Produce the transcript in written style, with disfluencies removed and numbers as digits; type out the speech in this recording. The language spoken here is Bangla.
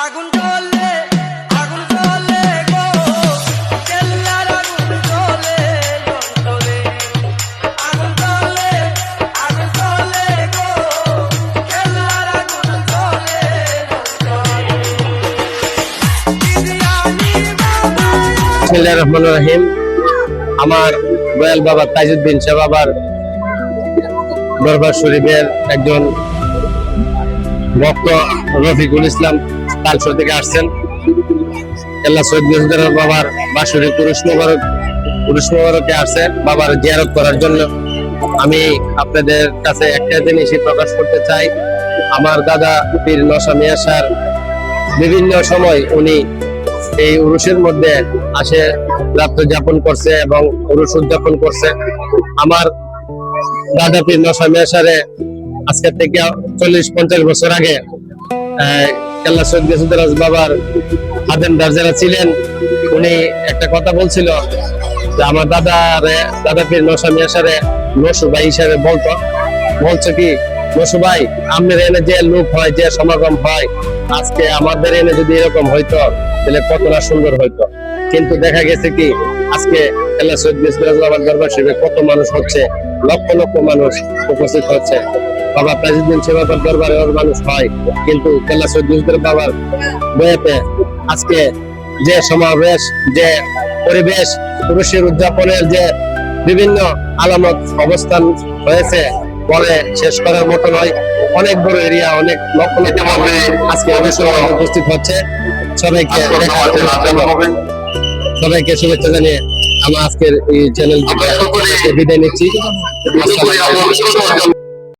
আগুন জ্বলে গো কেল্লার আগুন জ্বলে জ্বলে আগুন জ্বলে গো কেল্লার আগুন জ্বলে বিসমিল্লাহির রহমানির রহিম। আমার দয়াল বাবা তাজউদ্দিন শাহ বাবার দরবার শরীফের একজন ভক্ত রফিকুল ইসলাম তালসর থেকে আসছেন। আল্লাহ সৈয়দ গিয়াসউদ্দিন বাবার বাৎসরিক পুরুষ মোবারকে আসছেন বাবার জিয়ারত করার জন্য। আমি আপনাদের কাছে একটা জিনিসই প্রকাশ করতে চাই, আমার দাদা পীর নশা মিয়া শাহর বিভিন্ন সময় উনি এই উরুষের মধ্যে আসে রাত্র যাপন করছে এবং উরুষ উদযাপন করছে। আমার দাদা পীর নশা মিয়া শাহরে আজকে থেকে 40-50 বছর আগে আল্লাহ সৈয়দ গিয়াসউদ্দিন বাবার খাদেমদার যারা ছিলেন উনি একটা কথা বলছিল যে আমার দাদা পীর নশা মিয়া শাহরে নশু ভাই হিসাবে বলছে কি, নশু ভাই আমাদের এনে যে লোক হয়, যে সমাগম হয়, আজকে আমাদের এনে যদি এরকম হইতো তাহলে কতটা সুন্দর হইতো। কিন্তু দেখা গেছে কি আজকে আল্লাহ সৈয়দ গিয়াসউদ্দিন বাবার দরবার শরীফে কত মানুষ হচ্ছে, লক্ষ লক্ষ মানুষ উপস্থিত হচ্ছে। বাবা তাজউদ্দিন শাহ বাবার দরবারে মানুষ হয়, কিন্তু আল্লাহ সৈয়দ গিয়াসউদ্দিন বাবার বয়াতে আজকে যে সমাবেশ, যে পরিবেশ, পুরুষের উদযাপনের যে বিভিন্ন আলামত অবস্থান হয়েছে বলে শেষ করার মতো নয়। অনেক বড় এরিয়া, অনেক লক্ষ লক্ষ মানুষ আজকে অনুষ্ঠানে উপস্থিত হচ্ছে। সবাইকে শুভেচ্ছা জানিয়ে আমরা আজকের এই চ্যানেল থেকে বিদায় নিচ্ছি।